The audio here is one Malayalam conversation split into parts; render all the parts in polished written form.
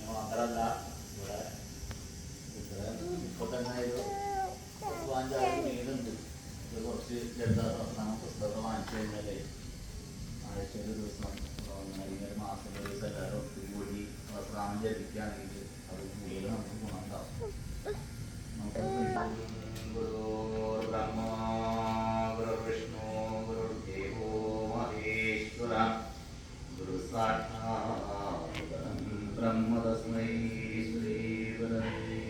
മാത്രമല്ല ഇവിടെ ഇപ്പോൾ തന്നെ ഒരു 5-6 വീടുണ്ട്. ഇത് കുറച്ച് ലളിതാസഹസ്രനാമ പുസ്തകം വാങ്ങിച്ചു കഴിഞ്ഞാൽ ആഴ്ചയിൽ ഒരു ദിവസം അല്ലെങ്കിൽ ഒരു മാസം ഒരു ദിവസം എല്ലാവരും ഒത്തുകൂടി സഹസ്രനാമം ജപിക്കുകയാണെങ്കിൽ അത് കൂടുതൽ നമുക്ക് ഗുണമുണ്ടാവും. നമുക്ക് ഗുരുർബ്രഹ്മ ഗുരുർവിഷ്ണു ഗുരുർദേവോ മഹേശ്വര ഗുരു സാക്ഷാത് ബ്രഹ്മ തസ്മൈ ശ്രീ ഗുരവേ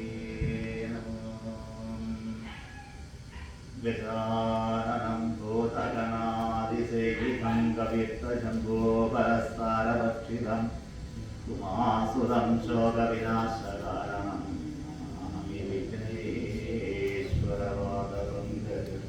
നമഃ. ഗജാനനം ഭൂതഗണാതിസേവിതം കവിത്തശംഭോപരസ്താരഭക്ഷിതം ഉമാസുതം ശോകവിനാശകാരണം നമാമി വിഘ്നേശ്വരപാദപങ്കജം.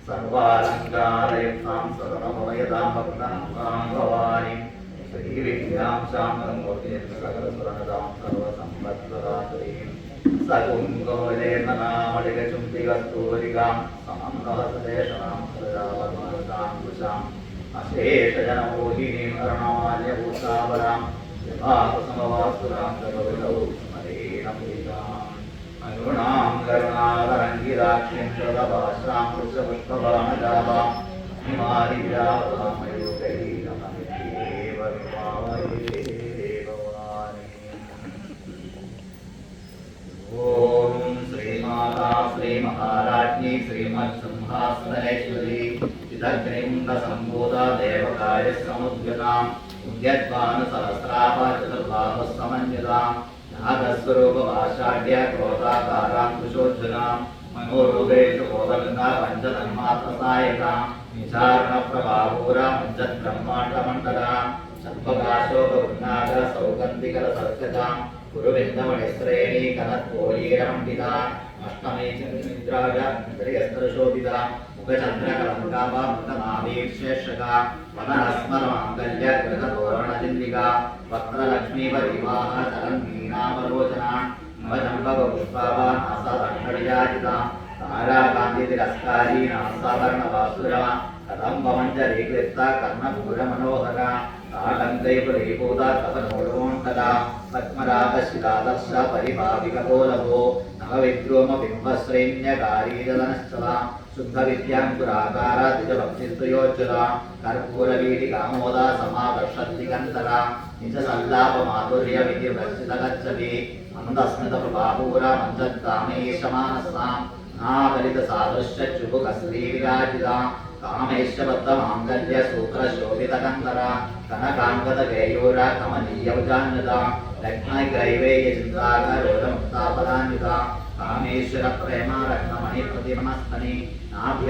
സർവാലങ്കാരയുക്താം സർവമയതാം ഭക്താം ഭവാനിം ശ്രീവിദ്യാം ശാന്തമൂർത്തിം സകലസുരനതാം സർവസമ്പദ്പ്രദാത്രീം സകുംകോലേർണനാമളികചുംബികസ്തൂരികാം സമംഹവസദേശനാം സദാവമാനസാം കുശാം അശേഷജനമോഹിനീം കരുണാല്യഭൂഷാപരാം യഥാസമവാസുരാം ജഗവിലൗ സ്മരേണമുദിതാം അനുഗുണാം കരുണാതരംഗിരാക്ഷ്യം കൃതഭാഷാം പുരുഷപുഷ്പബാണജാപാം ഹിമാരിജാമയൂകൈരമനിത്യേവ വിഭാവയേ ഭവാനി. ഓം ശ്രീമാതാ ശ്രീമഹാരാജ്ഞി ശ്രീമത്സിംഹാസനേശ്വരി ചിദഗ്നികുണ്ഡസംഭൂത ദേവകാര്യസമുദ്ഗതാം ഉദ്യദ്ഭാനുസഹസ്രാഭചതുർബാഹുസമന്വിതാം നാഗസ്വരൂപഭാഷാഢ്യ ക്രോധാകാരാം കുശോജ്ജനാം മനോരൂപേഷു കോതഗംഗാ പഞ്ചതന്മാത്രസായകാം നിചാരണപ്രഭാപൂരാം പഞ്ചബ്രഹ്മാണ്ഡമണ്ഡലാം ശബ്ദകാശോകവൃന്നാഗ സൗഗന്ധികരസർക്കതാം കുരുവിന്ദമണിശ്രേണീ കനത്പോലീരമണ്ഡിതാം അഷ്ടമേ ചന്ദ്രനിദ്രാഗ ശോഭിതാം മുഖചന്ദ്രകലമുഖാഭമൃതനാഭീക്ഷേഷക വനസ്മരമാംഗല്യ ഗൃഹതോരണചിന്തിക വക്രലക്ഷ്മീപരിവാഹ ചലന്മീനാമലോചന നവചമ്പകപുഷ്പാഭാനാസദണ്ഡവിരാജിത താരാകാന്തിരസ്കാരീ നാസാഭരണഭാസുര കദംബമഞ്ജരീകൃത്ത കർണപൂരമനോഹര താടങ്കൈപുരീഭൂത കപനോളോണ്ടക പത്മരാഗശിലാദർശ പരിഭാവികപോലഭോ നവവിദ്രോമബിംബശ്രൈന്യകാരീരതനശ്ചല ശുദ്ധവിദ്യാങ്കുരാകാര ദ്വിജഭക്തിസ്തുയോജ്വല കർപ്പൂരവീതികാമോദ സമാവർഷദ്ദിഗന്തര നിജസല്ലാപമാധുര്യവിധിവ്രച്ചിതഗച്ഛതി മന്ദസ്മിതപ്രഭാപൂര മഞ്ജദ്കാമേശമാനസാം നാഗലിതസാദൃശ്യചുബുകശ്രീവിരാജിത കാമേശ്വബദ്ധമാംഗല്യ സൂത്രശോഭിതകന്ധര കനകാംഗതകേയൂര കമനീയൗജാന്വിത ലഗ്നഗ്രൈവേയചിന്താകരോധമുക്താപദാന്വിത കാമേശ്വര പ്രേമ രത്നമണി പ്രതിമനസ്തനി